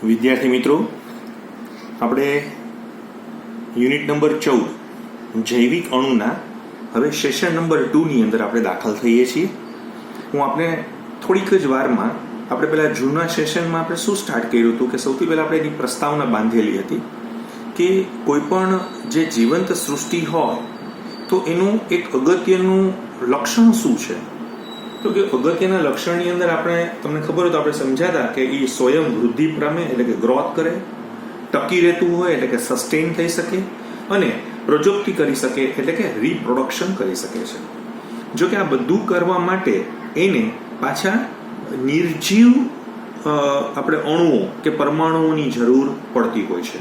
વિદ્યાર્થી મિત્રો, આપણે યુનિટ નંબર 14 જૈવિક અણુના હવે સેશન નંબર 2ની અંદર આપણે દાખલ થઈએ છીએ. હું આપણે થોડીક જ વારમાં આપણે પહેલા જૂના સેશનમાં આપણે શું સ્ટાર્ટ કર્યું હતું કે સૌથી પહેલાં આપણે એની પ્રસ્તાવના બાંધેલી હતી કે કોઈ પણ જે જીવંત સૃષ્ટિ હોય તો એનું એક અગત્યનું લક્ષણ શું છે. તો કે અગત્યના લક્ષણની અંદર આપણે તમને ખબર હોય તો આપણે સમજાતા કે એ સ્વયં વૃદ્ધિ પામે એટલે કે ગ્રોથ કરે, ટકી રહેતું હોય એટલે કે સસ્ટેન થઈ શકે અને પ્રજોક્તિ કરી શકે એટલે કે રિપ્રોડક્શન કરી શકે છે. જો કે આ બધું કરવા માટે એને પાછા નિર્જીવ આપણે અણુઓ કે પરમાણુઓની જરૂર પડતી હોય છે,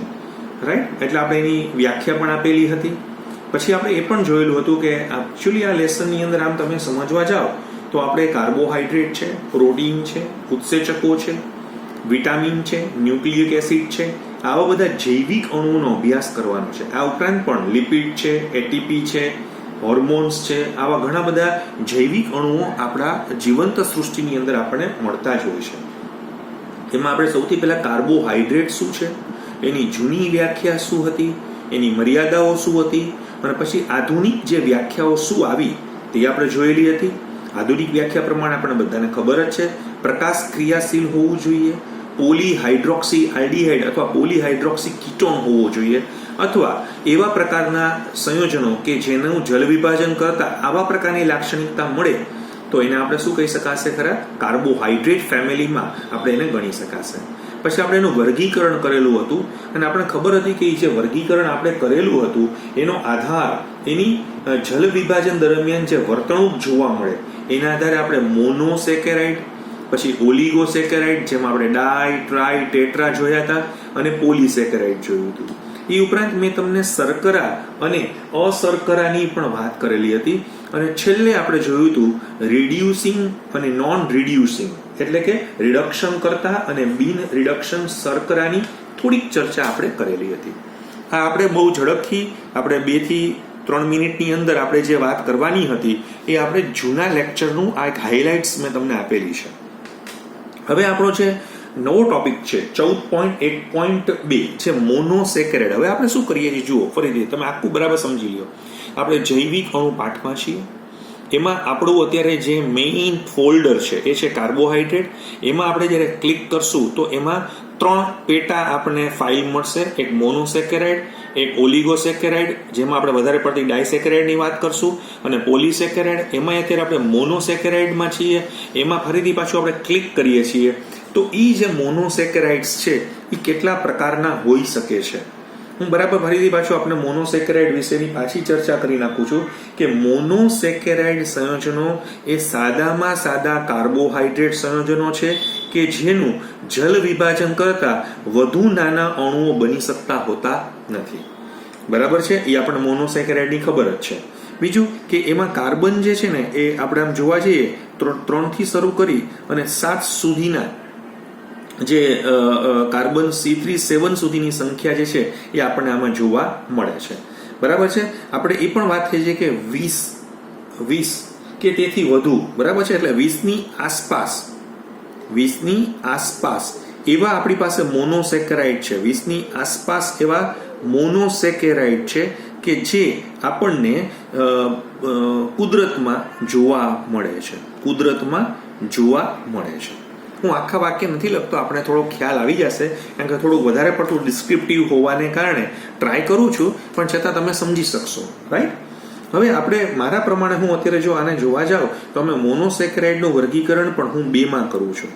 રાઈટ. એટલે આપણે એની વ્યાખ્યા પણ આપેલી હતી. પછી આપણે એ પણ જોયેલું હતું કે એકચ્યુઅલી આ લેસનની અંદર આમ તમે સમજવા જાઓ તો આપણે કાર્બોહાઈડ્રેટ છે, પ્રોટીન છે, ઉત્સેચકો છે, વિટામિન છે, ન્યુક્લિક એસિડ છે, આવા બધા જૈવિક અણુઓનો અભ્યાસ કરવાનો છે. આ ઉપરાંત પણ લિપિડ છે, એટીપી છે, હોર્મોન્સ છે, આવા ઘણા બધા જૈવિક અણુઓ આપણા જીવંત સૃષ્ટિની અંદર આપણને મળતા જ હોય છે. એમાં આપણે સૌથી પહેલા કાર્બોહાઈડ્રેટ શું છે, એની જૂની વ્યાખ્યા શું હતી, એની મર્યાદાઓ શું હતી, અને પછી આધુનિક જે વ્યાખ્યાઓ શું આવી તે આપણે જોયેલી હતી. આધુનિક વ્યાખ્યા પ્રમાણે આપણને બધાને ખબર જ છે, પ્રકાશ ક્રિયાશીલ હોવું જોઈએ, પોલીહાઇડ્રોક્સી આલ્ડીહાઇડ અથવા પોલીહાઇડ્રોક્સી કીટોન હોવો જોઈએ, અથવા એવા પ્રકારના સંયોજનો કે જેનું જલ વિભાજન કરતા આવા પ્રકારની લાક્ષણિકતા મળે તો એને આપણે શું કહી શકાશે, ખરા કાર્બોહાઈડ્રેટ ફેમિલીમાં આપણે એને ગણી શકાશે. પછી આપણે એનું વર્ગીકરણ કરેલું હતું અને આપણે ખબર હતી કે જે વર્ગીકરણ આપણે કરેલું હતું એનો આધાર એની જલ વિભાજન દરમિયાન જે વર્તણૂક જોવા મળે એના આધારે આપણે મોનોસેકેરાઇડ, પછી ઓલિગોસેકેરાઇડ જેમાં આપણે ડાય, ટ્રાય, ટેટ્રા જોયા હતા અને પોલીસેકેરાઇડ જોયું હતું. એ ઉપરાંત મેં તમને શર્કરા અને અશર્કરાની પણ વાત કરેલી હતી. અને છેલ્લે આપણે જોયું હતું રિડ્યુસિંગ અને નોન રિડ્યુસિંગ એટલે કે રિડક્શન કરતા અને બિન રિડક્શન શર્કરાની થોડીક ચર્ચા આપણે કરેલી હતી. આ આપણે બહુ ઝડપથી આપણે 2 થી 3 મિનિટની અંદર આપણે જે વાત કરવાની હતી એ આપણે જૂના લેક્ચરનું આ એક હાઇલાઇટ્સ મેં તમને આપેલી છે. હવે આપણો જે નવો ટોપિક છે 14.1.2 છે મોનોસેકેરાઇડ. હવે આપણે શું કરીએ છીએ જુઓ, ફરીથી તમે આખું બરાબર સમજી લો. આપણે જૈવિક અણુ પાઠમાં છીએ. એમાં આપણું અત્યારે જે મેઇન ફોલ્ડર છે એ છે કાર્બોહાઈડ્રેટ. એમાં આપણે જ્યારે ક્લિક કરશું તો એમાં 3 પેટા આપણને ફાઇલ મળશે. એક મોનોસેકેરાઇડ, એક ઓલિગોસેકેરાઇડ જેમાં આપણે વધારે પડતી ડાયસેકેરાઇડની વાત કરશું, અને પોલીસેકેરાઇડ. એમાં અત્યારે આપણે મોનોસેકેરાઇડમાં છીએ. એમાં ફરીથી પાછું આપણે ક્લિક કરીએ છીએ તો એ જે મોનોસેકેરાઇડ્સ છે એ કેટલા પ્રકારના હોઈ શકે છે. હું બરાબર ફરીથી પાછું આપણે મોનોસેકેરાઇડ વિશેની પાછી ચર્ચા કરી નાખું છું કે મોનોસેકેરાઇડ સંયોજનો એ સાદામાં સાદા કાર્બોહાઈડ્રેટ સંયોજનો છે કે જેનું જલ વિભાજન કરતા વધુ નાના અણુઓ બની શકતા હોતા નથી. બરાબર છે, એ આપણને મોનોસેકેરાઇડની ખબર જ છે. બીજું કે એમાં કાર્બન જે છે ને એ આપણે આમ જોવા જઈએ 3 થી શરૂ કરી અને 7 સુધીના જે કાર્બન C3 સુધીની સંખ્યા જે છે એ આપણને આમાં જોવા મળે છે. બરાબર છે. આપણે એ પણ વાત થઈ છે કે 20 કે તેથી વધુ, બરાબર છે, એટલે 20 ની આસપાસ એવા આપણી પાસે મોનોસેકેરાઇડ છે. 20 ની આસપાસ એવા મોનોસેકેરાઇડ છે કે જે આપણને કુદરતમાં જોવા મળે છે. હું આખા વાક્ય નથી લખતો, આપણે થોડો ખ્યાલ આવી જશે કારણ કે થોડું વધારે પડતું ડિસ્ક્રિપ્ટિવ હોવાને કારણે ટ્રાય કરું છું, પણ છતાં તમે સમજી શકશો, રાઈટ. હવે આપણે મારા પ્રમાણે હું અત્યારે જો આને જોવા જાઉં તો અમે મોનોસેકેરાઇડનું વર્ગીકરણ પણ હું 2 માં કરું છું.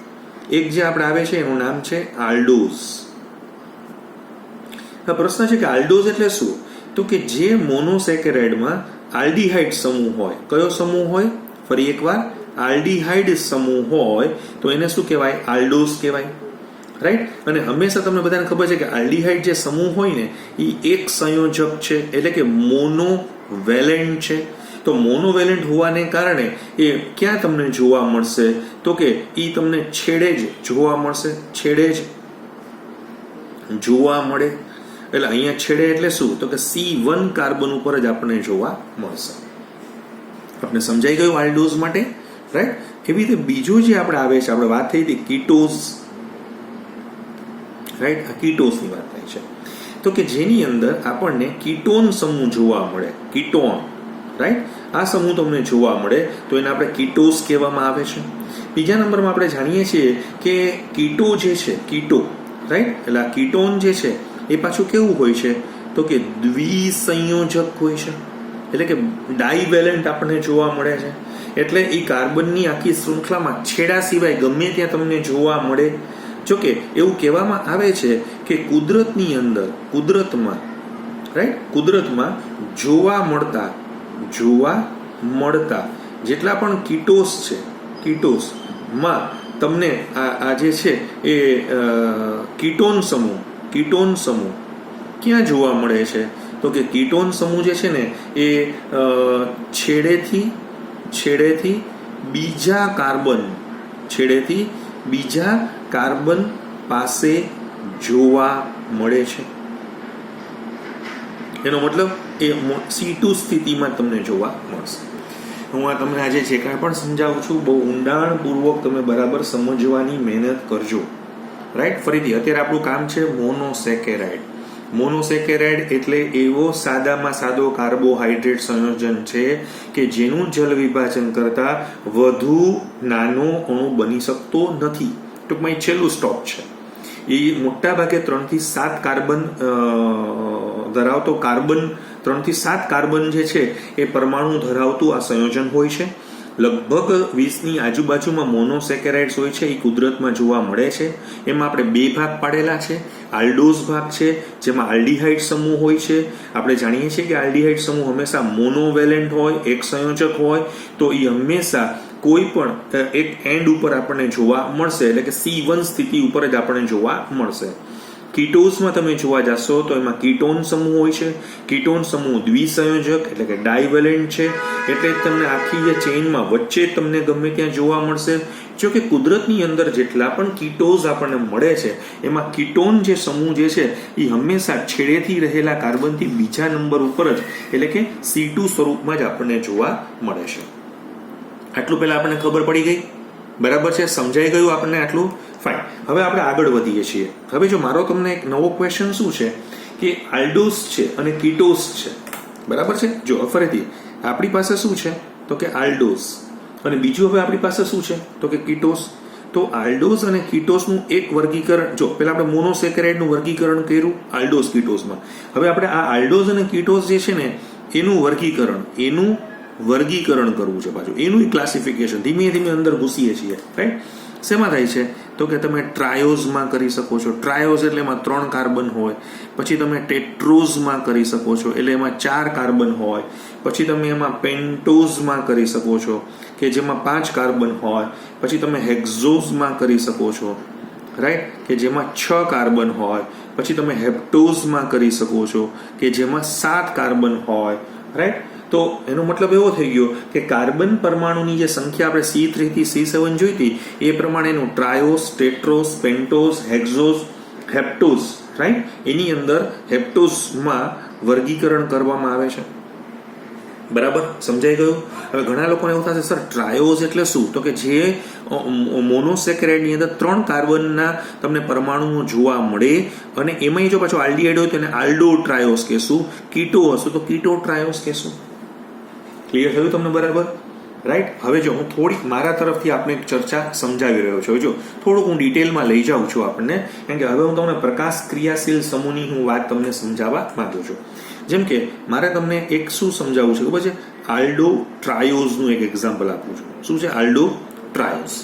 એક જે આપણે આવે છે એનું નામ છે આલ્ડોઝ. પ્રશ્ન છે કે આલ્ડોઝ એટલે શું? તો કે જે મોનોસેકેરાઇડમાં આલ્ડીહાઇડ સમૂહ હોય. કયો સમૂહ હોય? ફરી એકવાર, આલ્ડીહાઇડ સમૂહ હોય તો એને શું કહેવાય? આલ્ડોઝ કહેવાય, રાઈટ. અને હંમેશા તમને બધાને ખબર છે કે આલ્ડીહાઇડ જે સમૂહ હોય ને એ એક સંયોજક છે એટલે કે મોનોવેલેન્ટ છે. તો મોનોવેલેન્ટ હોવાને કારણે એ ક્યાં તમને જોવા મળશે? તો કે એ તમને છેડે જ જોવા મળશે, છેડે જ જોવા મળે. એટલે અહીંયા છેડે એટલે શું? તો કે C1 કાર્બન ઉપર જ આપણને જોવા મળશે. આપણે સમજાઈ ગયું આલ્ડોઝ માટે, રાઈટ. એવી રીતે બીજું જે આપણે આવે છે, આપણે વાત થઈ હતી કીટોઝ. રાઈટ? આ કીટોસની વાત થાય છે. તો કે જેની અંદર આપણને કીટોન સમૂહ જોવા મળે, કીટોન, રાઈટ? આ સમૂહ તમને જોવા મળે તો એને આપણે કીટોસ કહેવામાં આવે છે. બીજા નંબરમાં આપણે જાણીએ છીએ કે કીટો જે છે, કીટો, રાઈટ? એટલે આ કીટોન જે છે એ પાછું કેવું હોય છે તો કે દ્વિસંયોજક હોય છે, એટલે કે ડાઇવેલેન્ટ આપણને જોવા મળે છે. એટલે એ કાર્બનની આખી શૃંખલામાં છેડા સિવાય ગમે ત્યાં તમને જોવા મળે. જોકે એવું કહેવામાં આવે છે કે કુદરતની અંદર, કુદરતમાં, રાઈટ, કુદરતમાં જોવા મળતા જેટલા પણ કીટોસ છે, કીટોસમાં તમને આ જે છે એ કીટોન સમૂહ ક્યાં જોવા મળે છે તો કે કીટોન સમૂહ જે છે ને એ છેડેથી બીજા કાર્બન પાસે જોવા મળે છે. એનો મતલબ એ C2 સ્થિતિમાં તમને જોવા મળશે. હું આ તમને આજે જે કાંઈ પણ સમજાવું છું બહુ ઊંડાણપૂર્વક તમે બરાબર સમજવાની મહેનત કરજો, રાઈટ? ફરીથી અત્યારે આપણું કામ છે મોનોસેકેરાઇડ. મોનોસેકેરાઇડ એટલે એવો સાદામાં સાદો કાર્બોહાઈડ્રેટ સંયોજન છે કે જેનું જલ વિભાજન કરતા વધુ નાનો અણુ બની શકતો નથી. ટૂંકમાં એ છેલ્લું સ્ટોપ છે. એ મોટા ભાગે 3 થી 7 કાર્બન ધરાવતો 3 થી 7 કાર્બન જે છે એ પરમાણુ ધરાવતું આ સંયોજન હોય છે. લગભગ 20ની આજુબાજુમાં મોનોસેકેરાઇડ્સ હોય છે, એ કુદરતમાં જોવા મળે છે. એમાં આપણે 2 ભાગ પાડેલા છે. આલ્ડોઝ ભાગ છે જેમાં આલ્ડીહાઇડ સમૂહ હોય છે. આપણે જાણીએ છીએ કે આલ્ડીહાઇડ સમૂહ હંમેશા મોનોવેલેન્ટ હોય, એક સંયોજક હોય, તો એ હંમેશા કોઈ પણ એક એન્ડ ઉપર આપણને જોવા મળશે, એટલે કે C1 સ્થિતિ ઉપર જ આપણને જોવા મળશે. કીટોસમાં તમે જોવા જશો તો એમાં કીટોન સમૂહ હોય છે. કીટોન સમૂહ દ્વિસંયોજક એટલે કે ડાઇવેલેન્ટ છે, એટલે તમને આખી જે ચેઇનમાં વચ્ચે તમને ગમે ત્યાં જોવા મળશે. જો કે કુદરતની અંદર જેટલા પણ કીટોઝ આપણને મળે છે એમાં કીટોન જે સમૂહ જે છે એ હંમેશા છેડેથી રહેલા કાર્બનથી બીજા નંબર ઉપર જ એટલે કે C2 સ્વરૂપમાં જ આપણને જોવા મળે છે. આટલું પહેલા આપણને ખબર પડી ગઈ, બરાબર છે? સમજાઈ ગયું આપણને આટલું? ફાઇન. હવે આપણે આગળ વધીએ છીએ. હવે જો મારો તમને એક નવો ક્વેશ્ચન શું છે કે આલ્ડોસ છે અને કીટોસ છે, બરાબર છે? જો ફરીથી આપણી પાસે શું છે તો કે આલ્ડોસ, અને બીજું હવે આપણી પાસે શું છે તો કે કીટોસ. તો આલ્ડોસ અને કીટોસનું એક વર્ગીકરણ, જો પહેલા આપણે મોનોસેકેરાઇડનું વર્ગીકરણ કર્યું આલ્ડોસ કીટોસમાં. હવે આપણે આ આલ્ડોસ અને કીટોસ જે છે ને એનું વર્ગીકરણ કરવું છે પાછું, એનું ક્લાસિફિકેશન. ધીમે ધીમે અંદર ઘૂસીએ છીએ, રાઈટ? શેમાં થાય છે તો કે તમે ટ્રાયોઝમાં કરી શકો છો. ટ્રાયોઝ એટલે એમાં 3 કાર્બન હોય. પછી તમે ટેટ્રોઝમાં કરી શકો છો, એટલે એમાં 4 કાર્બન હોય. પછી તમે એમાં પેન્ટોઝમાં કરી શકો છો કે જેમાં 5 કાર્બન હોય. પછી તમે હેક્ઝોઝમાં કરી શકો છો, રાઈટ, કે જેમાં 6 કાર્બન હોય. પછી તમે હેપ્ટોઝમાં કરી શકો છો કે જેમાં 7 કાર્બન હોય, રાઈટ? તો એનો મતલબ એવો થઈ ગયો કે કાર્બન પરમાણુની જે સંખ્યા આપણે C3 થી C7 જોઈતી એ પ્રમાણે એનું ટ્રાયોસ, ટેટ્રોસ, પેન્ટોસ, હેક્ઝોસ, હેપ્ટોસ, રાઈટ, એની અંદર હેપ્ટોસમાં વર્ગીકરણ કરવામાં આવે છે. બરાબર સમજાઈ ગયું? હવે ઘણા લોકોને એવું થશે સર ટ્રાયોઝ એટલે શું? તો કે જે મોનોસેકેરાઇડની અંદર 3 કાર્બનના તમને પરમાણુઓ જોવા મળે અને એમાં જો પાછો આલ્ડીહાઇડ હોય તો એને આલ્ડો ટ્રાયોસ કહેશું. કીટો હશે તો કીટો ટ્રાયોસ કહેશું. ક્લિયર થયું તમને? બરાબર, રાઈટ? હવે જો હું થોડીક મારા તરફથી આપને એક ચર્ચા સમજાવી રહ્યો છું. જો થોડુંક હું ડિટેલમાં લઈ જાઉં છું આપણને, કારણ કે હવે હું તમને પ્રકાશ ક્રિયાશીલ સમૂહની હું વાત તમને સમજાવવા માંગુ છું. જેમ કે મારે તમને એક શું સમજાવવું છે ખબર છે? આલ્ડો ટ્રાયોઝનું એક એક્ઝામ્પલ આપું છું. શું છે આલ્ડો ટ્રાયોઝ?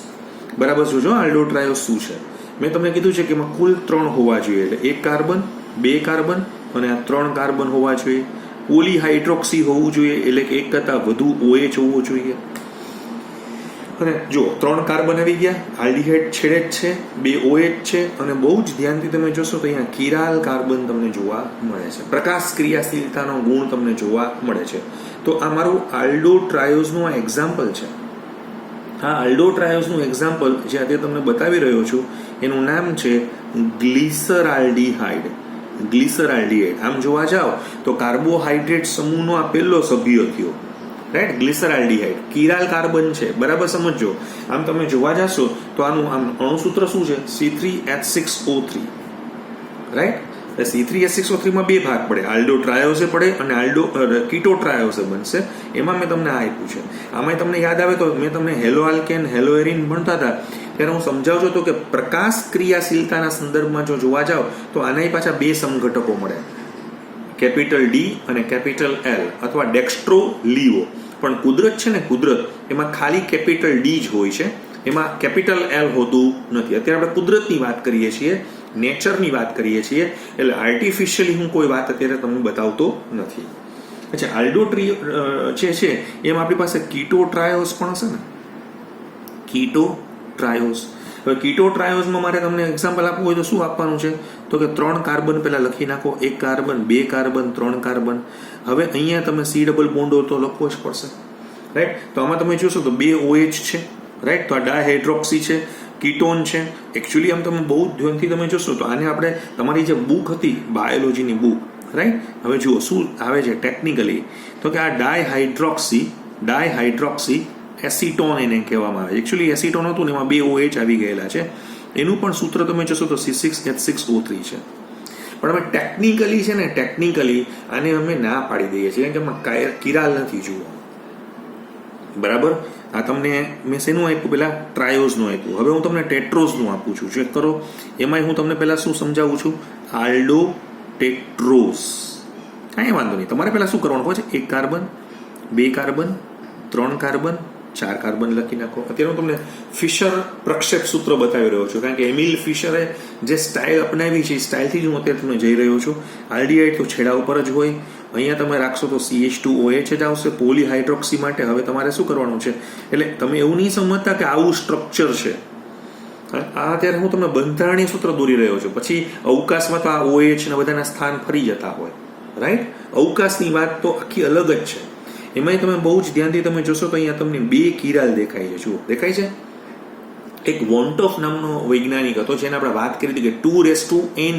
બરાબર જોજો આલ્ડો ટ્રાયોઝ શું છે. મેં તમને કીધું છે કે એમાં કુલ 3 હોવા જોઈએ, એટલે 1 કાર્બન, 2 કાર્બન અને આ 3 કાર્બન હોવા જોઈએ. પોલીહાઇડ્રોક્સી હોવું જોઈએ, એટલે કે 1 કરતાં વધુ OH હોવો જોઈએ. અને જો 3 કાર્બન આવી ગયા, આલ્ડીહાઇડ છેડે જ છે, 2 OH છે, અને બહુ જ ધ્યાનથી તમે જોશો તો અહીંયા કિરાલ કાર્બન તમને જોવા મળે છે. પ્રકાશ ક્રિયાશીલતાનો ગુણ તમને જોવા મળે છે. તો આ મારું આલ્ડો ટ્રાયોઝનું આ એક્ઝામ્પલ છે. આ આલ્ડો ટ્રાયોઝનું એક્ઝામ્પલ જે આજે તમને બતાવી રહ્યો છું એનું નામ છે ગ્લિસરાલ્ડીહાઇડ. ગ્લિસરાલ્ડીહાઇડ આમ જોવા જાઓ તો કાર્બોહાઈડ્રેટ સમૂહનો આ પહેલો સભ્ય થયો, રાઈટ? ગ્લિસરાલ્ડીહાઇડ કિરાલ કાર્બન છે, બરાબર સમજો. આમ તમે જોવા જશો તો આનું આમ અણુસૂત્ર શું છે? C3H6O3, right. C3H6O3 માં બે ભાગ પડે, આલ્ડો ટ્રાયોઝે પડે અને આલ્ડો કીટો ટ્રાયોઝે બનશે. એમાં મેં તમને આ આપ્યું છે. આમાં તમને યાદ આવે તો મેં તમને હેલો આલ્કેન હેલો એરિન ભણતા હતા ત્યારે હું સમજાવું છું કે પ્રકાશ ક્રિયાશીલતાના સંદર્ભમાં જો જોવા જાવ તો આના પાછા બે સમઘટકો મળે, કેપિટલ ડી અને કેપિટલ એલ અથવા ડેક્સ્ટ્રો લીવો. પણ કુદરત છે ને, કુદરત એમાં ખાલી કેપિટલ ડી જ હોય છે, એમાં કેપિટલ એલ હોતું નથી. અત્યારે આપણે કુદરતની વાત કરીએ છીએ, નેચરની વાત કરીએ છીએ, એટલે આર્ટિફિશિયલી હું કોઈ વાત અત્યારે તમને બતાવતો નથી. અચ્છા, આલ્ડો જે છે એમ આપણી પાસે કીટો ટ્રાયોઝ પણ હશે ને, કીટો ટ્રાયોઝ. હવે કીટો ટ્રાયોઝમાં મારે તમને એક્ઝામ્પલ આપવું હોય તો શું આપવાનું છે? તો કે 3 કાર્બન પહેલા લખી નાખો, 1 કાર્બન 2 કાર્બન 3 કાર્બન. હવે અહીંયા તમે C ડબલ બોન્ડો તો લખવો જ પડશે, રાઈટ. તો આમાં તમે જોશો તો 2 OH છે, રાઈટ. તો આ ડાયહાઇડ્રોક્સી છે, કીટોન છે. એકચ્યુઅલી આમ તમે બહુ ધ્યાનથી તમે જોશો તો આને આપણે તમારી જે બુક હતી બાયોલોજીની બુક, રાઈટ. હવે જુઓ શું આવે છે ટેકનિકલી, તો કે આ ડાયહાઇડ્રોક્સી એસિટોન એને કહેવામાં આવે. એકચ્યુઅલી એસિટોન હતું ને એમાં 2 OH આવી ગયેલા છે. એનું પણ સૂત્ર તમે જોશો તો C6H6O3 છે. પણ અમે ટેકનિકલી છે ને, ટેકનિકલી આને અમે ના પાડી દઈએ છીએ કે એમાં કિરાલ નથી. જુઓ બરાબર. આ તમને મેં શેનું આપ્યું? પેલા ટ્રાયોઝનું આપ્યું. હવે હું તમને ટેટ્રોઝનું આપું છું, ચેક કરો. એમાંય હું તમને પહેલા શું સમજાવું છું? આલ્ડો ટેટ્રોઝ. કાંઈ વાંધો નહીં. તમારે પહેલા શું કરવાનું હોય છે? 1 કાર્બન 2 કાર્બન 3 કાર્બન 4 કાર્બન લખી નાખો. અત્યારે હું તમને ફિશર પ્રક્ષેપ સૂત્ર બતાવી રહ્યો છું, કારણ કે એમિલ ફિશરે જે સ્ટાઇલ અપનાવી છે એ સ્ટાઇલથી જ હું અત્યારે તમને જઈ રહ્યો છું. આલ્ડીહાઇડ તો છેડા ઉપર જ હોય. અહીંયા તમે રાખશો તો CH2OH જ આવશે પોલીહાઇડ્રોક્સી માટે. હવે તમારે શું કરવાનું છે? એટલે તમે એવું નહીં સમજતા કે આવું સ્ટ્રક્ચર છે. આ અત્યારે હું તમને બંધારણીય સૂત્ર દોરી રહ્યો છું. પછી અવકાશમાં તો આ OH ને બધાના સ્થાન ફરી જતા હોય, રાઈટ. અવકાશની વાત તો આખી અલગ જ છે. એમાંય તમે બહુ જ ધ્યાનથી તમે જોશો તો અહીંયા તમને 2 કિરાલ દેખાય છે. જુઓ, દેખાય છે? એક વોન્ટોફ નામનો વૈજ્ઞાનિક હતો જેને આપણે વાત કરી હતી કે 2n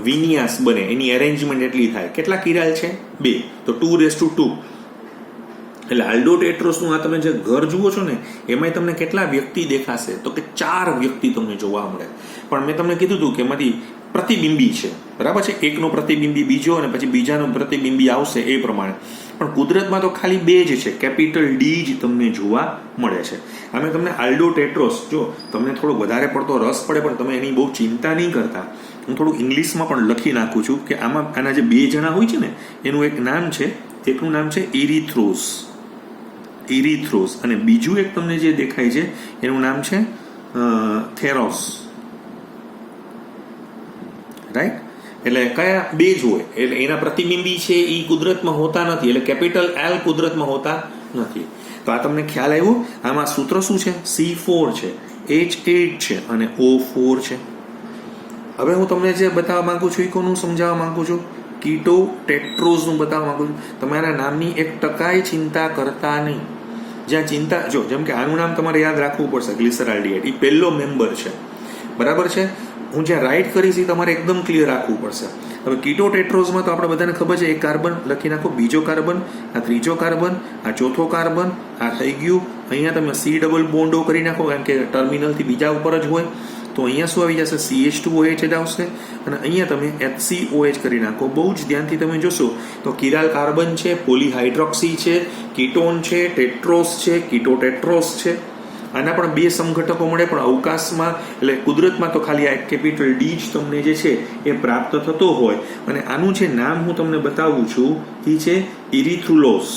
વિન્યાસ બને, એની એરેન્જમેન્ટ એટલી થાય. કેટલા કિરાલ છે? 2. તો 2 એટલે આલ્ડો ટેટ્રોસનું આ તમે જે ઘર જુઓ છો ને એમાંય તમને કેટલા વ્યક્તિ દેખાશે? તો કે 4 વ્યક્તિ તમને જોવા મળે. પણ મેં તમને કીધું હતું કે એમાંથી પ્રતિબિંબી છે, બરાબર છે. એકનો પ્રતિબિંબી બીજો અને પછી બીજાનો પ્રતિબિંબી આવશે એ પ્રમાણે. પણ કુદરતમાં તો ખાલી 2 જ છે, કેપિટલ ડી જ તમને જોવા મળે છે. અમે તમને આલ્ડો ટેટ્રોસ, જો તમને થોડો વધારે પડતો રસ પડે પણ તમે એની બહુ ચિંતા નહીં કરતા, હું થોડું ઇંગ્લિશમાં પણ લખી નાખું છું કે આમાં આના જે 2 જણા હોય છે ને એનું એક નામ છે, એકનું નામ છે ઇરિથ્રોસ અને બીજું એક તમને જે દેખાય છે એનું નામ છે થેરોસ, રાઈટ. એટલે કયા 2 જ હોય, એટલે એના પ્રતિબિંબી છે એ કુદરતમાં હોતા નથી, એટલે કેપિટલ એલ કુદરતમાં હોતા નથી. તો આ તમને ખ્યાલ આવ્યો? આમાં સૂત્ર શું છે? C4 છે, H8 છે અને O4 છે. હવે હું તમને જે બતાવવા માંગુ છું એ કોનું સમજાવવા માંગુ છું? કીટો ટેટ્રોઝનું બતાવવા માંગુ છું. તમારા નામની 1% ચિંતા કરતા નહીં. જ્યાં ચિંતા, જો જેમ કે આનું નામ તમારે યાદ રાખવું પડશે, ગ્લિસરાલ્ડિહાઇડ. એ પહેલો મેમ્બર છે, બરાબર છે. હું જ્યાં રાઇટ કરીશ એ તમારે એકદમ ક્લિયર રાખવું પડશે. હવે કીટો ટેટ્રોઝમાં તો આપણે બધાને ખબર છે, 1 કાર્બન લખી નાખો, બીજો કાર્બન, આ ત્રીજો કાર્બન, આ ચોથો કાર્બન, આ થઈ ગયું. અહીંયા તમે C ડબલ બોન્ડો કરી નાખો, કારણ કે ટર્મિનલથી બીજા ઉપર જ હોય. તો અહીંયા શું આવી જશે? CH2OH જ આવશે. અને અહીંયા તમે HCOH કરી નાખો. બહુ જ ધ્યાનથી તમે જોશો તો કિરાલ કાર્બન છે, પોલીહાઇડ્રોક્સી છે, કીટોન છે, ટેટ્રોસ છે, કીટો ટેટ્રોસ છે. આના પણ 2 સમઘટકો મળે, પણ અવકાશમાં એટલે કુદરતમાં તો ખાલી આ કેપિટલ ડી જ તમને જે છે એ પ્રાપ્ત થતો હોય. અને આનું જે નામ હું તમને બતાવું છું એ છે ઇરિથ્રુલોઝ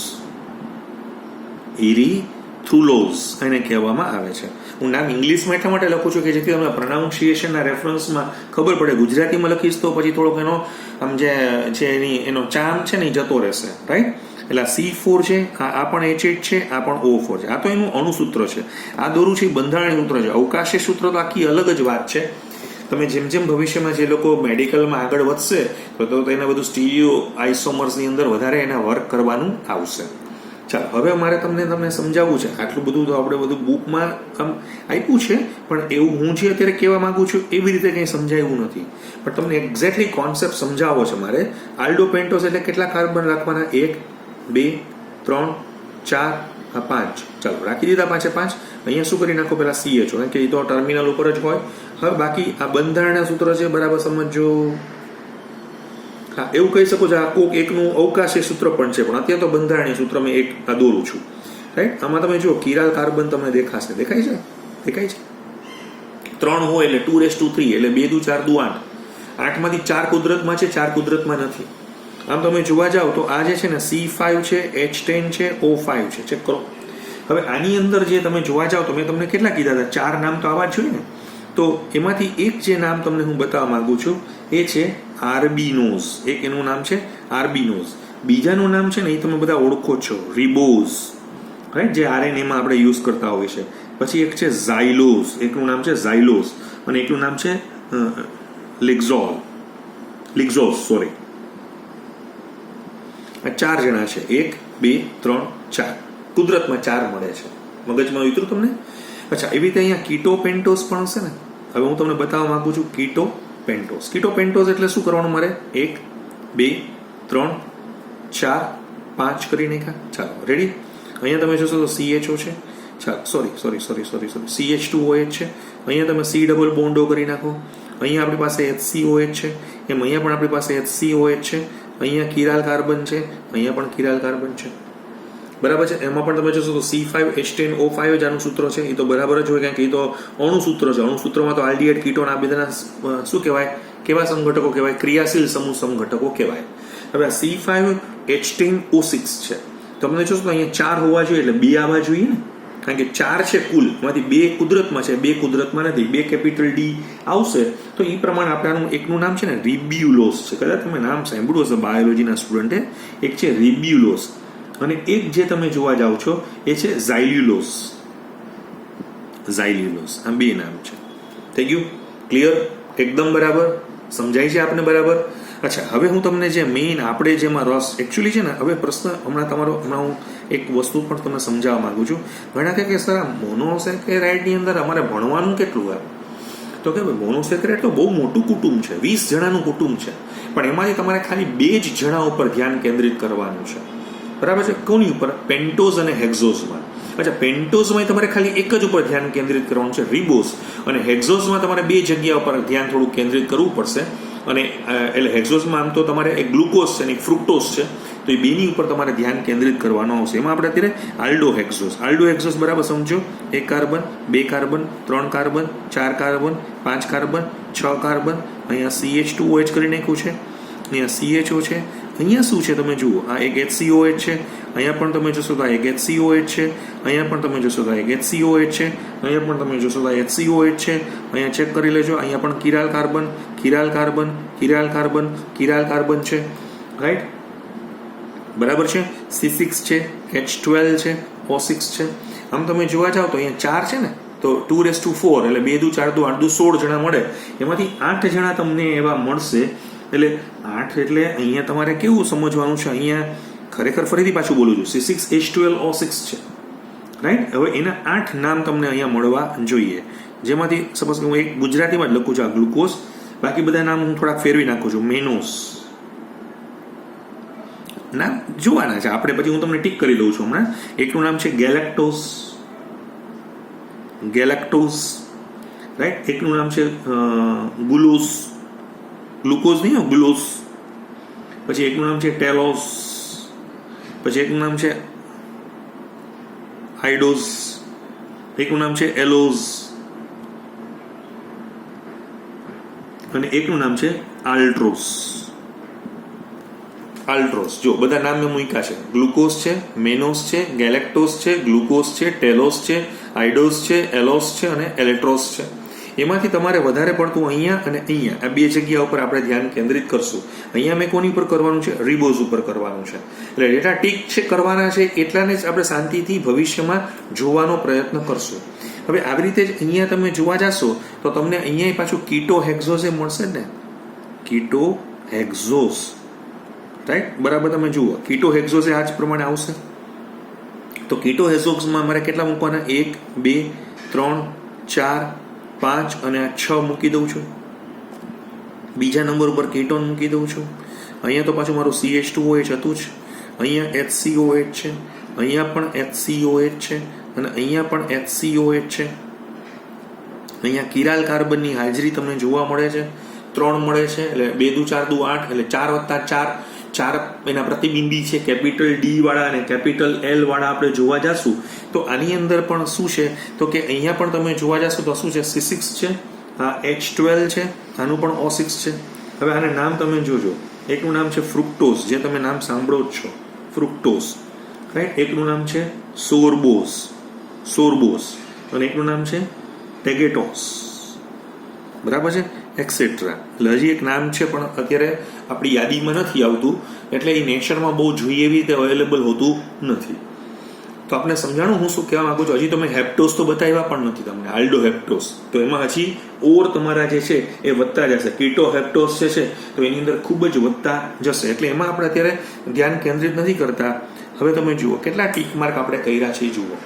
એને કહેવામાં આવે છે. હું નામ ઇંગ્લિશમાં એટલા માટે લખું છું કે જેથી તમને પ્રોનાઉન્સિએશનના રેફરન્સમાં ખબર પડે. ગુજરાતીમાં લખીશ તો પછી થોડોક એનો આમ જે એનો ચાર્મ છે ને એ જતો રહેશે, રાઈટ. એટલે C4 છે, આ પણ H8 છે, આ પણ O4 છે. આ તો એનું અણુસૂત્ર છે. આ દોરું છે બંધારણીય સૂત્ર છે. અવકાશી સૂત્ર તો આખી અલગ જ વાત છે. તમે જેમ જેમ ભવિષ્યમાં જે લોકો મેડિકલમાં આગળ વધશે તો એને બધું સ્ટીરિયો આઇસોમર્સની અંદર વધારે એના વર્ક કરવાનું આવશે. ચાલો, હવે મારે તમને સમજાવવું છે. આટલું બધું તો આપણે બધું બુકમાં આમ આપ્યું છે, પણ એવું હું જે અત્યારે કહેવા માંગુ છું એવી રીતે કંઈ સમજાવ્યું નથી. પણ તમને એક્ઝેક્ટલી કોન્સેપ્ટ સમજાવવો છે મારે. આલ્ડો પેન્ટોસ એટલે કેટલા કાર્બન રાખવાના? 1 2 3 4 5. ચાલો, રાખી દીધા 5 5. અહીંયા શું કરી નાખો? પેલા CH, કારણ કે એ તો ટર્મિનલ ઉપર જ હોય. હવે બાકી આ બંધારણના સૂત્ર છે, બરાબર સમજો. હા, એવું કહી શકો છો આ કોક એકનું અવકાશી સૂત્ર પણ છે, પણ અત્યારે તો બંધારણીય સૂત્ર મેં એક આ દોરું છું, રાઈટ. આમાં તમે જુઓ કિરાલ કાર્બન તમને દેખાશે, દેખાય છે 3 હોય એટલે 2�3 એટલે 2 દુ 4 દુ 8, 8માંથી 4 કુદરતમાં છે, 4 કુદરતમાં નથી. આમ તમે જોવા જાઓ તો આ જે છે ને C5 છે, H10 છે, O5 છે, ચેક કરો. હવે આની અંદર જે તમે જોવા જાઓ તો મેં તમને કેટલા કીધા હતા, 4 નામ તો આવવા જ જોઈએ ને. તો એમાંથી એક જે નામ તમને હું બતાવવા માંગુ છું એ છે આર્બિનોઝ. એક એનું નામ છે આર્બિનોઝ. બીજાનું નામ છે ને એ તમે બધા ઓળખો છો, રિબોઝ, રાઈટ, જે આરએનએમાં આપણે યુઝ કરતા હોઈએ છે. પછી એક છે ઝાયલોઝ, એકનું નામ છે ઝાયલોઝ, અને એકનું નામ છે લિક્ઝોઝ, સોરી. આ 4 જણા છે, 1 2 3 4, કુદરતમાં 4 મળે છે. મગજમાં ઉતર્યું તમને? અચ્છા, એવી રીતે અહીંયા કીટો પેન્ટોઝ પણ હશે ને. હવે હું તમને બતાવવા માંગુ છું કીટો પેન્ટોઝ. કીટો પેન્ટોઝ એટલે શું કરવાનું મારે, 1 2 3 4 5 કરી નાખ્યા. ચાલો રેડી. અહીંયા તમે જોશો તો CHO છે, સોરી CH2OH છે. અહીંયા તમે C ડબલ બોન્ડો કરી નાખો. અહીંયા આપણી પાસે HCOH છે, એમ અહીંયા પણ આપણી પાસે HCOH છે. અહીંયા કિરાલ કાર્બન છે, અહીંયા પણ કિરાલ કાર્બન છે, બરાબર છે. એમાં પણ તમે જોશો તો C5H10O5 જ આનું સૂત્ર છે. એ તો બરાબર જ હોય, કારણ કે એ તો અણુ સૂત્ર છે. અણુ સૂત્રમાં તો આલ્ડીહાઇડ કીટોન આ બધાના શું કહેવાય, કેવા સમઘટકો કહેવાય, ક્રિયાશીલ સમૂહ સમઘટકો કહેવાય. હવે આ C5H10O6 છે. તમને જોશો તો અહીંયા 4 હોવા જોઈએ એટલે 2 આવવા જોઈએ ને, કારણ કે 4 છે કુલ, એમાંથી 2 કુદરતમાં છે, 2 કુદરતમાં નથી. 2 કેપિટલ D આવશે તો એ પ્રમાણે આપણે આનું એકનું નામ છે ને રિબ્યુલોસ છે. કદાચ તમે નામ સાંભળ્યું હશે બાયોલોજીના સ્ટુડન્ટે. એક છે રિબ્યુલોસ અને એક જે તમે જોવા જાઓ છો એ છે ઝાયલ્યુલોસ. આ 2 નામ છે. થઈ ગયું? ક્લિયર? એકદમ બરાબર સમજાય છે આપને? બરાબર. અચ્છા, હવે હું તમને જે મેઇન આપણે જેમાં રસ એકચ્યુઅલી છે ને, હવે પ્રશ્ન હમણાં હું એક વસ્તુ પણ તમને સમજાવવા માંગુ છું. ઘણા કે સર આ મોનોસેકેરાઇડની અંદર અમારે ભણવાનું કેટલું આવે? તો કે મોનોસેકેરાઇડ તો બહુ મોટું કુટુંબ છે, 20 જણાનું કુટુંબ છે, પણ એમાંથી તમારે ખાલી 2 જ જણા ઉપર ધ્યાન કેન્દ્રિત કરવાનું છે, બરાબર છે. કોની ઉપર? પેન્ટોઝ અને હેક્ઝોઝમાં. અચ્છા, પેન્ટોઝમાં તમારે ખાલી એક જ ઉપર ધ્યાન કેન્દ્રિત કરવાનું છે, રિબોઝ, અને હેક્ઝોઝમાં તમારે 2 જગ્યા ઉપર ધ્યાન થોડું કેન્દ્રિત કરવું પડશે. અને એટલે હેક્ઝોઝમાં આમ તો તમારે એક ગ્લુકોઝ છે અને એક ફ્રુક્ટોઝ છે, તો એ 2ની ઉપર તમારે ધ્યાન કેન્દ્રિત કરવાનું આવશે. એમાં આપણે અત્યારે આલ્ડોહેક્ઝોઝ બરાબર સમજો. 1 carbon, 2 carbon, 3 carbon, 4 carbon, 5 carbon, 6 carbon. અહીંયા CH2OH કરી નાખ્યું છે, અહીંયા CHO છે. અહીંયા શું છે તમે જુઓ, આ એક HCOH છે, અહીંયા પણ તમે જોશો તો આ એક HCOH છે, અહીંયા પણ તમે જોશો તો આ એક HCOH છે, અહીંયા પણ તમે જોશો તો આ HCOH છે. અહીંયા ચેક કરી લેજો, અહીંયા પણ કિરાલ કાર્બન છે, રાઈટ, બરાબર છે. C6 છે, H12 છે, O6 છે. આમ તમે જોવા જાઓ તો અહીંયા 4 છે ને, તો 2⁴ એટલે 2 દુ 4 દુ 8 દુ 16 જણા મળે. એમાંથી 8 જણા તમને એવા મળશે. એટલે 8 એટલે અહીંયા તમારે કેવું સમજવાનું છે, અહીંયા ખરેખર ફરીથી પાછું બોલું છું, C6H12O6 છે, રાઈટ. હવે એના 8 નામ તમને અહીંયા મળવા જોઈએ, જેમાંથી સપોઝ હું એક ગુજરાતીમાં જ લખું છું, આ ગ્લુકોઝ. બાકી બધા નામ હું થોડાક ફેરવી નાખું છું. મેનોસ નામ જોવાના છે આપણે, પછી હું તમને ટીક કરી દઉં છું હમણાં. એકનું નામ છે ગેલેક્ટોઝ, રાઈટ. એકનું નામ છે ગ્લુકોઝ નહીં, ગ્લુકોઝ. પછી એકનું નામ છે ટેલોઝ. પછી એકનું નામ છે આઇડોઝ. એકનું નામ છે એલોઝ અને એકનું નામ છે આલ્ટ્રોઝ. જો બધા નામ મેં મૂક્યા છે. ગ્લુકોઝ છે, મેનોસ છે, ગેલેક્ટોઝ છે, ગ્લુકોઝ છે, ટેલોઝ છે, આઇડોઝ છે, એલોઝ છે અને એલેટ્રોઝ છે. એમાંથી તમારે વધારે પડતું અહીંયા અને અહીંયા આ 2 જગ્યા ઉપર આપણે ધ્યાન કેન્દ્રિત કરશું. અહીંયા મેં કોની ઉપર કરવાનું છે? રિબોઝ ઉપર કરવાનું છે. એટલે ડેટા ટીક છે કરવાના છે, એટલાને જ આપણે શાંતિથી ભવિષ્યમાં જોવાનો પ્રયત્ન કરશું. હવે આવી રીતે જ અહીંયા તમે જોવા જશો તો તમને અહીંયા પાછું કીટો હેક્ઝોઝ મળશે ને, કીટો હેક્ઝોઝ, રાઈટ, બરાબર. તમે જુઓ કીટો હેક્ઝોઝ આ જ પ્રમાણે આવશે. તો કીટો હેક્ઝોઝમાં મારે કેટલા મૂકવાના? 1 2 3 4 5 અને 6 મૂકી દઉં છું. બીજા નંબર ઉપર કીટોન મૂકી દઉં છું. અહીંયા તો પાછું મારું CH2OH હતું જ. અહીંયા HCOH છે, અહીંયા પણ HCOH છે અને અહીંયા પણ HCOH છે. અહીંયા કિરાલ કાર્બનની હાજરી તમને જોવા મળે છે. 3 મળે છે, એટલે 2 દુ 4 દુ 8, એટલે 4 વત્તા 4, 4 એના પ્રતિબિંબી છે કેપિટલ ડી વાળા અને કેપિટલ એલ વાળા આપણે જોવા જશું તો આની અંદર પણ શું છે તો કે અહીંયા પણ તમે જોવા જશો તો શું છે C6 છે, આ H12 છે, આનું પણ O6 છે. હવે આને નામ તમે જોજો, એકનું નામ છે ફ્રુક્ટોઝ, જે તમે નામ સાંભળો જ છો, ફ્રુક્ટોઝ, રાઈટ. એકનું નામ છે સોર્બોઝ અને એકનું નામ છે ટેગેટોસ, બરાબર છે, એક્સેટ્રા. એટલે હજી એક નામ છે પણ અત્યારે આપણી યાદીમાં નથી આવતું, એટલે એ નેચરમાં બહુ જોઈએ એવી રીતે અવેલેબલ હોતું નથી. તો આપણે સમજાણું હું શું કહેવા માંગુ છું. હજી તમે હેપ્ટોસ તો બતાવ્યા પણ નથી તમને, આલ્ડો હેપ્ટોસ, તો એમાં હજી ઓર તમારા જે છે એ વધતા જશે. કીટો હેપ્ટોસ જે છે તો એની અંદર ખૂબ જ વધતા જશે, એટલે એમાં આપણે અત્યારે ધ્યાન કેન્દ્રિત નથી કરતા. હવે તમે જુઓ કેટલા ટીક માર્ક આપણે કર્યા છે. જુઓ,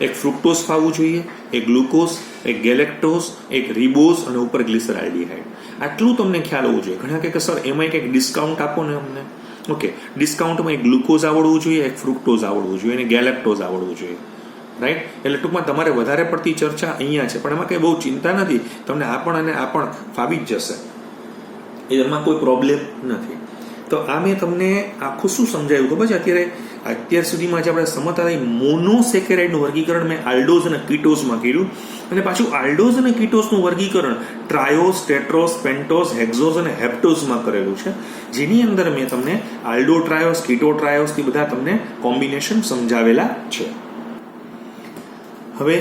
એક ફ્રુક્ટોઝ ખાવું જોઈએ, એક ગ્લુકોઝ, એક ગેલેક્ટોઝ, એક રિબોઝ અને ઉપર ગ્લિસરાલ્ડિહાઇડ. આટલું તમને ખ્યાલ હોવું જોઈએ. ઘણા કે સર એમાં કંઈક ડિસ્કાઉન્ટ આપો ને અમને. ઓકે, ડિસ્કાઉન્ટમાં એક ગ્લુકોઝ આવડવું જોઈએ, એક ફ્રુક્ટોઝ આવડવું જોઈએ અને ગેલેક્ટોઝ આવડવું જોઈએ, રાઈટ. એટલે ટૂંકમાં તમારે વધારે પડતી ચર્ચા અહીંયા છે, પણ એમાં કંઈ બહુ ચિંતા નથી, તમને આ પણ અને આ પણ ફાવી જ જશે, એમાં કોઈ પ્રોબ્લેમ નથી. તો આ મેં તમને આખું શું સમજાવ્યું ખબર છે? અત્યાર સુધીમાં જે આપણે સમજતા હતા મોનોસેકેરાઇડનું વર્ગીકરણ મેં આલ્ડોઝ અને કીટોઝમાં કર્યું, અને પાછું આલ્ડોઝ અને કીટોઝનું વર્ગીકરણ ટ્રાયોઝ, ટેટ્રોઝ, પેન્ટોઝ, હેક્ઝોઝ અને હેપ્ટોઝમાં કરેલું છે, જેની અંદર મેં તમને આલ્ડો ટ્રાયોઝ, કીટો ટ્રાયોઝ થી બધા તમને કોમ્બિનેશન સમજાવેલા છે. હવે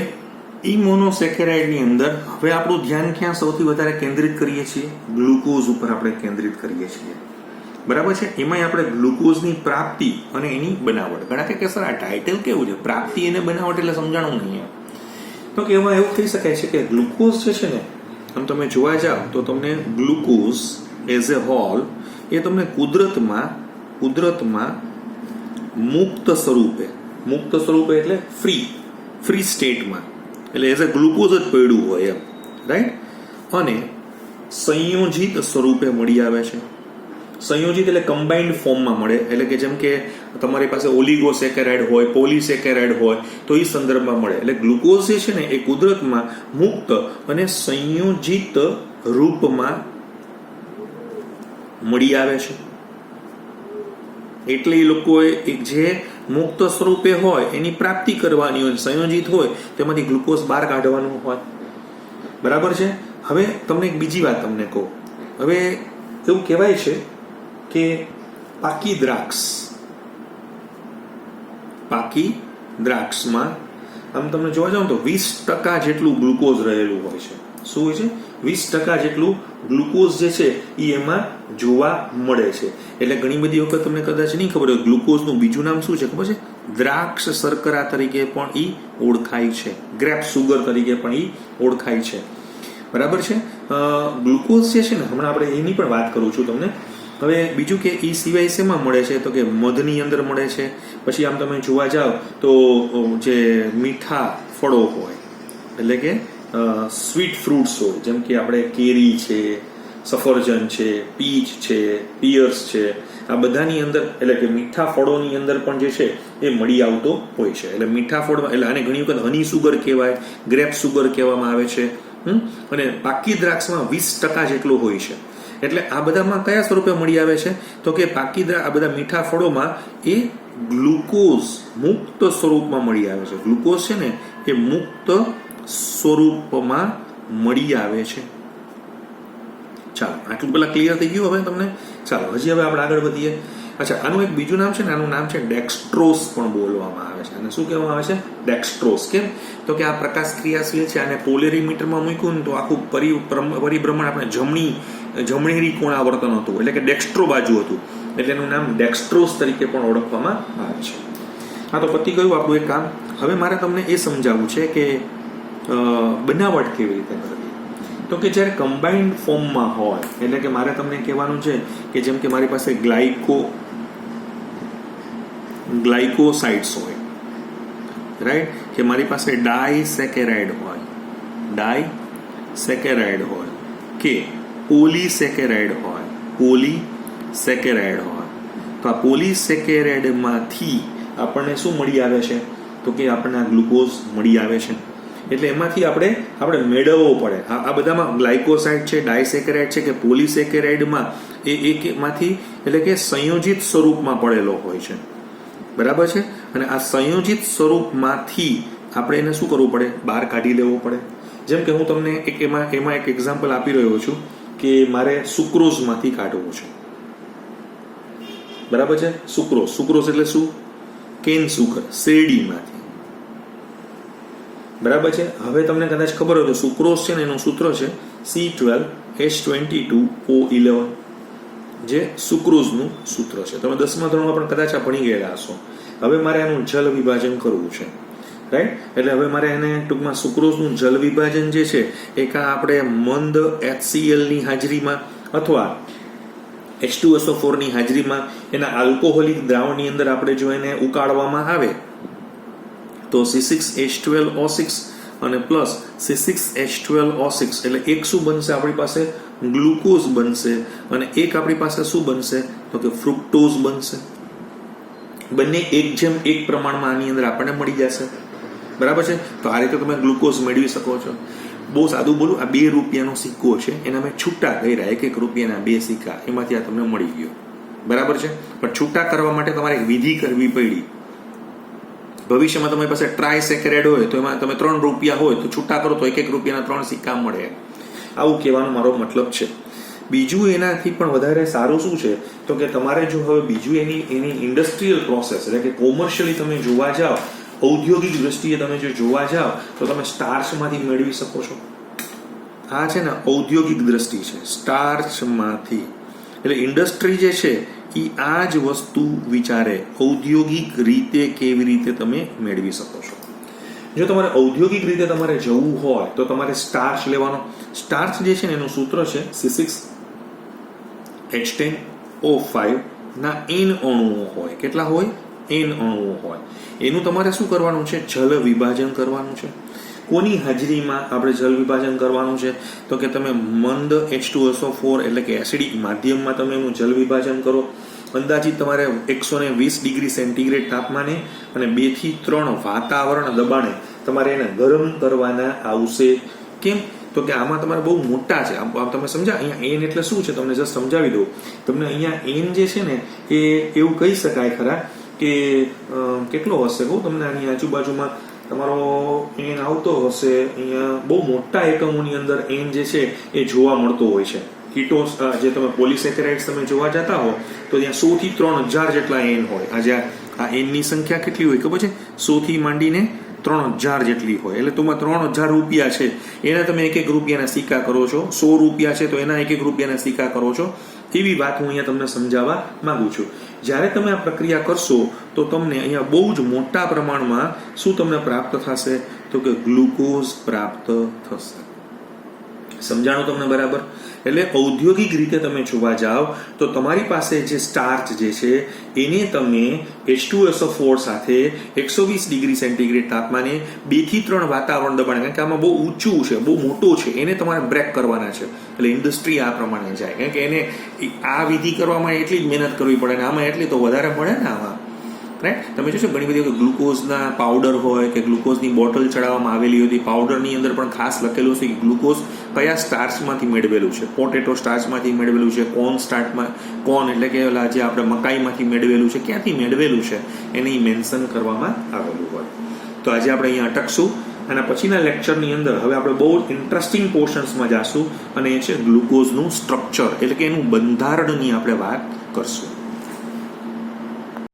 ઈ મોનોસેકેરાઇડની અંદર હવે આપણું ધ્યાન ક્યાં સૌથી વધારે કેન્દ્રિત કરીએ છીએ? ગ્લુકોઝ ઉપર આપણે કેન્દ્રિત કરીએ છીએ, બરાબર છે. એમાંય આપણે ગ્લુકોઝની પ્રાપ્તિ અને એની બનાવટ. ઘણા કે સર આ ટાઇટલ કેવું છે, પ્રાપ્તિ અને બનાવટ એટલે સમજાણું નહીં. તો કે એમાં એવું કહી શકાય છે કે ગ્લુકોઝ જે છે ને, આમ તમે જોવા જાઓ તો તમને ગ્લુકોઝ એઝ એ હોલ એ તમને કુદરતમાં મુક્ત સ્વરૂપે એટલે ફ્રી સ્ટેટમાં, એટલે એઝ એ ગ્લુકોઝ જ પડ્યું હોય એમ, રાઈટ. અને સંયોજિત સ્વરૂપે મળી આવે છે. સંયોજિત એટલે કમ્બાઇન્ડ ફોર્મમાં મળે, એટલે કે જેમ કે તમારી પાસે ઓલિગોસેકેરાઇડ હોય, પોલિસેકેરાઇડ હોય તો એ સંદર્ભમાં મળે. એટલે ગ્લુકોઝ જે છે ને એ કુદરતમાં મુક્ત અને સંયોજિત રૂપમાં મળી આવે છે. એટલે એ લોકોએ જે મુક્ત સ્વરૂપે હોય એની પ્રાપ્તિ કરવાની હોય, સંયોજિત હોય તેમાંથી ગ્લુકોઝ બહાર કાઢવાનું હોય, બરાબર છે. હવે તમને એક બીજી વાત તમને કહું. હવે એવું કહેવાય છે કે પાકી દ્રાક્ષમાં આમ તમને જોવા જાવ તો 20% જેટલું ગ્લુકોઝ રહેલું હોય છે. શું હોય છે? 20% જેટલું ગ્લુકોઝ જે છે એ એમાં જોવા મળે છે. એટલે ઘણી બધી વખત તમને કદાચ નહીં ખબર હોય ગ્લુકોઝનું બીજું નામ શું છે ખબર છે? દ્રાક્ષ શર્કરા તરીકે પણ એ ઓળખાય છે, ગ્રેપ સુગર તરીકે પણ એ ઓળખાય છે, બરાબર છે. ગ્લુકોઝ જે છે ને, હમણાં આપણે એની પણ વાત કરું છું તમને. હવે બીજું કે એ સિવાય શેમાં મળે છે? તો કે મધની અંદર મળે છે. પછી આમ તમે જોવા જાઓ તો જે મીઠા ફળો હોય, એટલે કે સ્વીટ ફ્રૂટ્સ હોય, જેમ કે આપણે કેરી છે, સફરજન છે, પીચ છે, પિયર્સ છે, આ બધાની અંદર એટલે કે મીઠા ફળોની અંદર પણ જે છે એ મળી આવતો હોય છે. એટલે મીઠા ફળ એટલે આને ઘણી વખત હની સુગર કહેવાય, ગ્રેપ સુગર કહેવામાં આવે છે. અને પાકી દ્રાક્ષમાં 20% જેટલું હોય છે. એટલે આ બધામાં કયા સ્વરૂપે મળી આવે છે? તો કે આ બધા મીઠા ફળોમાં એ ગ્લુકોઝ મુક્ત સ્વરૂપમાં મળી આવે છે. ગ્લુકોઝ છે ને એ મુક્ત સ્વરૂપમાં મળી આવે છે. ચાલો, આટલું પેલા ક્લિયર થઈ ગયું હવે તમને? ચાલો, હજી હવે આપણે આગળ વધીએ. અચ્છા, આનું એક બીજું નામ છે ને, આનું નામ છે ડેક્સ્ટ્રોઝ પણ બોલવામાં આવે છે. અને શું કહેવામાં આવે છે? ડેક્સ્ટ્રોઝ. કેમ? તો કે આ પ્રકાશ ક્રિયાશીલ છે, અને પોલેરીમીટરમાં મૂક્યું ને તો આખું પરિભ્રમણ આપણે જમણેરી કોણાવર્તન હતું, એટલે કે ડેક્સ્ટ્રો બાજુ હતું, એટલે એનું નામ ડેક્સ્ટ્રોઝ તરીકે પણ ઓળખવામાં આવે છે. હા, તો પતી ગયું આપણું એક કામ. હવે મારે તમને એ સમજાવવું છે કે બનાવટ કેવી રીતે કરવી. તો કે જ્યારે કમ્બાઇન્ડ ફોર્મમાં હોય, એટલે કે મારે તમને કહેવાનું છે કે જેમ કે મારી પાસે ગ્લાયકોસાઇડ્સ હોય, રાઈટ, કે મારી પાસે ડાયસેકેરાઇડ હોય કે પોલીસેકેરાઇડ હોય, તો આ પોલીસેકેરાઇડમાંથી આપણને શું મળી આવે છે? તો કે આપણને ગ્લુકોઝ મળી આવે છે. એટલે એમાંથી આપણે મેળવવો પડે. આ બધામાં ગ્લાયકોસાઇડ છે, ડાયસેકેરાઇડ છે કે પોલિસેકેરાઇડમાં એકમાંથી એટલે કે સંયોજિત સ્વરૂપમાં પડેલો હોય છે. બરાબર છે. અને આ સંયોજિત સ્વરૂપમાંથી આપણે એને શું કરવું પડે? બહાર કાઢી લેવો પડે. જેમ કે હું તમને એમાં એક એક્ઝામ્પલ આપી રહ્યો છું કે મારે સુક્રોઝમાંથી કાઢવું છે. બરાબર છે. સુક્રોઝ એટલે શું? કેન સુગર, શેરડીમાંથી. બરાબર છે. હવે તમને કદાચ ખબર હોય તો સુક્રોઝ છે ને એનું સૂત્ર છે C12H22O11, જે સુક્રોઝનું સૂત્ર છે. તમે 10મા ધોરણમાં પણ કદાચ આ ભણી ગયેલા હશો. હવે મારે આનું જલ વિભાજન કરવું છે, રાઈટ? એટલે હવે મારે એને ટૂંકમાં સુક્રોઝનું જલ વિભાજન જે છે એ કાં આપણે મંદ HCl ની હાજરીમાં અથવા H2SO4 ની હાજરીમાં એના આલ્કોહોલિક દ્રાવણની અંદર આપણે જો એને ઉકાળવામાં આવે તો C6H12O6 અને પ્લસ C6H12O6 એટલે એક શું બનશે? આપણી પાસે ગ્લુકોઝ બનશે અને એક આપણી પાસે શું બનશે? તો કે ફ્રુક્ટોઝ બનશે. બંને 1:1 પ્રમાણમાં આની અંદર આપણને મળી જશે. બરાબર છે. તો આ રીતે તમે ગ્લુકોઝ મેળવી શકો છો. બહુ સાદું બોલું, આ 2 રૂપિયાનો સિક્કો છે, એના મેં છૂટા કર્યા, 1 રૂપિયાના 2 સિક્કા, એમાંથી આ તમને મળી ગયો. બરાબર છે. પણ છૂટા કરવા માટે તમારે એક વિધિ કરવી પડી. ભવિષ્યમાં તમારી પાસે ટ્રાયસેકેરાઇડ હોય તો એમાં તમે 3 રૂપિયા હોય તો છૂટા કરો તો 1 રૂપિયાના 3 સિક્કા મળે. આવું કહેવાનો મારો મતલબ છે. બીજું એનાથી પણ વધારે સારું શું છે તો કે તમારે જો હવે બીજું એની ઇન્ડસ્ટ્રીયલ પ્રોસેસ એટલે કે કોમર્શિયલી તમે જોવા જાઓ, ઔદ્યોગિક દ્રષ્ટિએ તમે જો જોવા જાઓ તો તમે સ્ટાર્ચમાંથી મેળવી શકો છો. આ છે ને ઔદ્યોગિક દ્રષ્ટિ છે, સ્ટાર્ચમાંથી. એટલે ઇન્ડસ્ટ્રી જે છે એ આ જ વસ્તુ વિચારે ઔદ્યોગિક રીતે કેવી રીતે તમે મેળવી શકો છો. જો તમારે ઔદ્યોગિક રીતે તમારે જવું હોય તો તમારે સ્ટાર્ચ લેવાનો. સ્ટાર્ચ જે છે ને એનું સૂત્ર છે C6H10O5 ના N અણુઓ હોય. કેટલા હોય? N અણુઓ હોય. એનું તમારે શું કરવાનું છે? જલ વિભાજન કરવાનું છે. કોની હાજરીમાં આપણે જલ વિભાજન કરવાનું છે? તો કે તમે મંદ H2SO4 એટલે કે એસિડિક માધ્યમમાં તમે એનું જલ વિભાજન કરો. અંદાજિત તમારે 120 ડિગ્રી સેન્ટીગ્રેડ તાપમાને અને 2 થી 3 વાતાવરણ દબાણે તમારે એને ગરમ કરવાના આવશે. કેમ? તો કે આમાં તમારે બહુ મોટા છે. તમે સમજા, અહીંયા N એટલે શું છે તમને જસ્ટ સમજાવી દઉં. તમને અહીંયા N જે છે ને એ એવું કહી શકાય ખરા કે કેટલો હશે કહું તમને, આની આજુબાજુમાં તમારો N આવતો હશે અહીંયા બહુ મોટા એકમોની અંદર N જે છે એ જોવા મળતો હોય છે. કીટોસ જે તમે પોલિસેકેરાઇડ્સ તમે જોવા જતા હો તો ત્યાં 100 થી 3000 જેટલા N હોય. આજે આ N ની સંખ્યા કેટલી હોય ખબર છે? 100 થી માંડીને 3000 જેટલી હોય. એટલે તમારે 3000 રૂપિયા છે એના તમે 1 રૂપિયાના સિક્કા કરો છો, 100 રૂપિયા છે તો એના 1 રૂપિયાના સિક્કા કરો છો. એવી વાત હું અહીંયા તમને સમજાવવા માંગુ છું. જ્યારે તમે આ પ્રક્રિયા કરશો તો તમને અહીંયા બહુ જ મોટા પ્રમાણમાં શું તમને પ્રાપ્ત થશે? તો કે ગ્લુકોઝ પ્રાપ્ત થશે. સમજાણું તમને બરાબર? એટલે ઔદ્યોગિક રીતે તમે જોવા જાઓ તો તમારી પાસે જે સ્ટાર્ચ જે છે એને તમે H2SO4 સાથે 120 ડિગ્રી સેન્ટીગ્રેડ તાપમાને 2 થી 3 વાતાવરણ દબાણે, કારણ કે આમાં બહુ ઊંચું છે, બહુ મોટું છે, એને તમારે બ્રેક કરવાના છે. એટલે ઇન્ડસ્ટ્રી આ પ્રમાણે જાય, કારણ કે એને આ વિધિ કરવામાં એટલી જ મહેનત કરવી પડે ને આમાં એટલી તો વધારે મળે ને આમાં, રાઈટ? તમે જોશો ઘણી બધી ગ્લુકોઝના પાવડર હોય કે ગ્લુકોઝની બોટલ ચડાવવામાં આવેલી હતી, પાવડરની અંદર પણ ખાસ લખેલું છે કે ગ્લુકોઝ કયા સ્ટાર્ચમાંથી મેળવેલું છે. પોટેટો સ્ટાર્ચમાંથી મેળવેલું છે, કોર્ન એટલે કે જે આપણે મકાઈમાંથી મેળવેલું છે, ક્યાંથી મેળવેલું છે એની મેન્શન કરવામાં આવેલું હોય. તો આજે આપણે અહીંયા અટકશું અને પછીના લેક્ચરની અંદર હવે આપણે બહુ ઇન્ટરેસ્ટિંગ પોર્શન્સમાં જઈશું અને એ છે ગ્લુકોઝનું સ્ટ્રક્ચર એટલે કે એનું બંધારણની આપણે વાત કરશું.